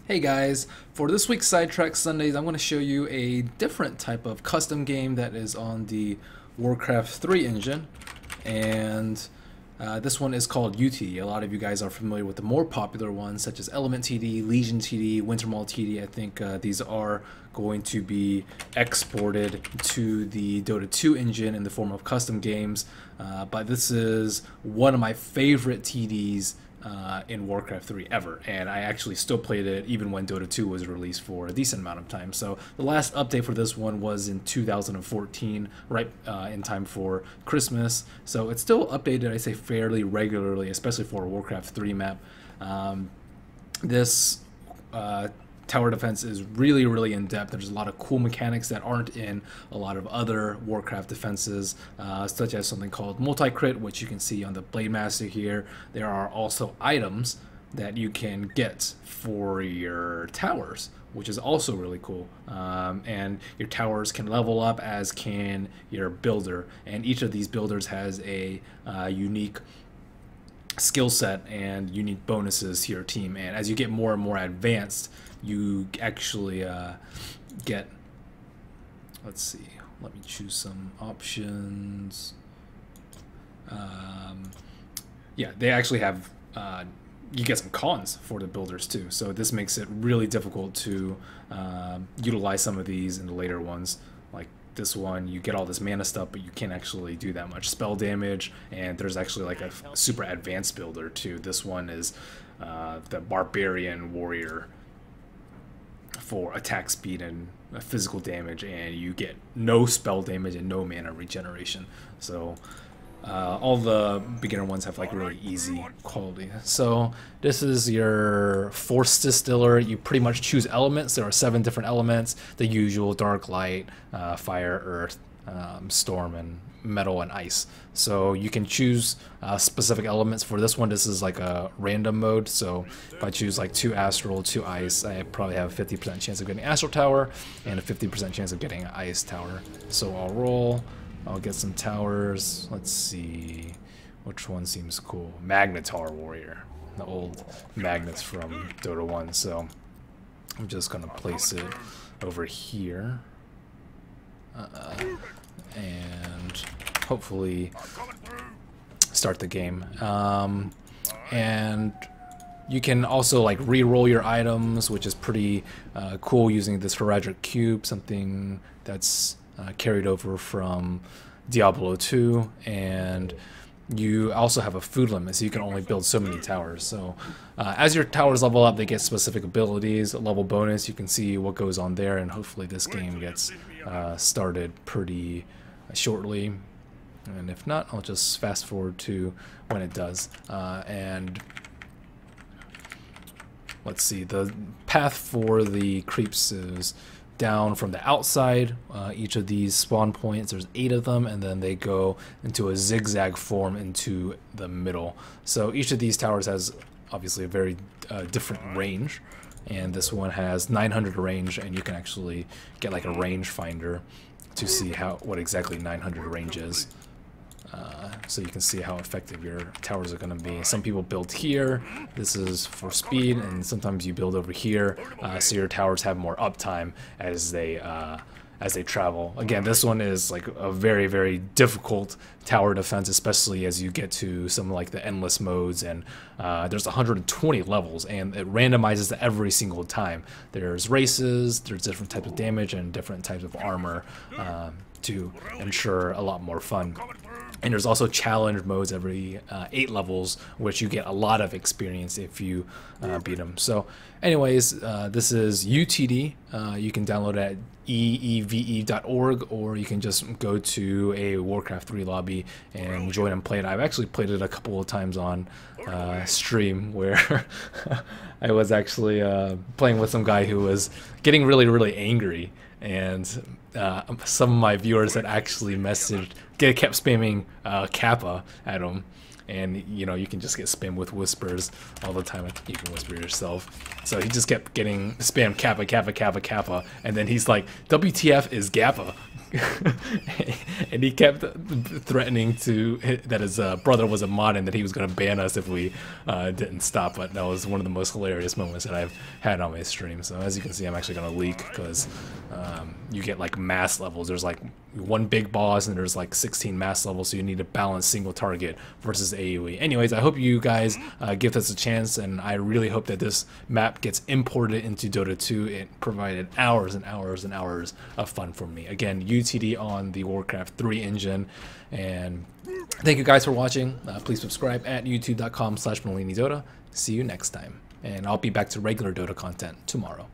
Hey guys, for this week's Sidetracked Sundays, I'm going to show you a different type of custom game that is on the Warcraft 3 engine, and this one is called YouTD. A lot of you guys are familiar with the more popular ones, such as Element TD, Legion TD, Wintermaul TD. I think these are going to be exported to the Dota 2 engine in the form of custom games, but this is one of my favorite TDs in Warcraft 3 ever, and I actually still played it even when Dota 2 was released for a decent amount of time. So the last update for this one was in 2014, right in time for Christmas. So it's still updated, I say, fairly regularly, especially for a Warcraft 3 map. This tower defense is really in depth. There's a lot of cool mechanics that aren't in a lot of other Warcraft defenses, such as something called multi-crit, which you can see on the Blade Master here. There are also items that you can get for your towers, which is also really cool. And your towers can level up, as can your builder, and each of these builders has a unique skill set and unique bonuses to your team. And as you get more and more advanced, you actually get, let's see, let me choose some options. Yeah, they actually have, you get some cons for the builders too, so this makes it really difficult to utilize some of these in the later ones. Like this one, you get all this mana stuff, but you can't actually do that much spell damage, and there's actually like a super advanced builder too. This one is the Barbarian Warrior for attack speed and physical damage, and you get no spell damage and no mana regeneration. So all the beginner ones have like really easy quality. So this is your Force Distiller. You pretty much choose elements. There are 7 different elements: the usual dark, light, fire, earth, storm, and metal and ice. So you can choose specific elements. For this one, this is like a random mode, so if I choose like 2 astral, 2 ice, I probably have a 50% chance of getting astral tower and a 50% chance of getting an ice tower. So I'll roll, I'll get some towers. Let's see which one seems cool. Magnetar Warrior, the old magnets from Dota 1. So I'm just gonna place it over here, and hopefully start the game. And you can also like re-roll your items, which is pretty cool, using this Heraldic Cube, something that's carried over from Diablo 2. And you also have a food limit, so you can only build so many towers. So as your towers level up, they get specific abilities, a level bonus. You can see what goes on there, and hopefully this game gets started pretty shortly. And if not, I'll just fast forward to when it does. And let's see, the path for the creeps is down from the outside. Each of these spawn points, there's 8 of them, and then they go into a zigzag form into the middle. So each of these towers has obviously a very different range, and this one has 900 range, and you can actually get like a range finder to see what exactly 900 range is. So you can see how effective your towers are going to be. Some people build here. This is for speed, and sometimes you build over here, so your towers have more uptime as they travel. Again, this one is like a very difficult tower defense, especially as you get to some like the endless modes, and there's 120 levels, and it randomizes every single time. There's races, there's different types of damage and different types of armor to ensure a lot more fun. And there's also challenge modes every 8 levels, which you get a lot of experience if you beat them. So anyways, this is UTD. You can download it at eeve.org, or you can just go to a Warcraft 3 lobby and join and play it. I've actually played it a couple of times on stream, where I was actually playing with some guy who was getting really angry, and some of my viewers had actually kept spamming Kappa at him, and you know, you can just get spammed with whispers all the time. I think you can whisper yourself. So he just kept getting spam Kappa, Kappa, Kappa, Kappa, and then he's like, WTF is Gappa. And he kept threatening that his brother was a mod and that he was going to ban us if we didn't stop. But that was one of the most hilarious moments that I've had on my stream. So as you can see, I'm actually going to leak because you get like mass levels. There's like one big boss and there's like 16 mass levels, so you need to balance single target versus AoE. Anyways, I hope you guys give this a chance, and I really hope that this map gets imported into Dota 2. It provided hours and hours and hours of fun for me. Again, UTD on the Warcraft 3 engine, and thank you guys for watching. Please subscribe at youtube.com/MerliniDota. See you next time, and I'll be back to regular Dota content tomorrow.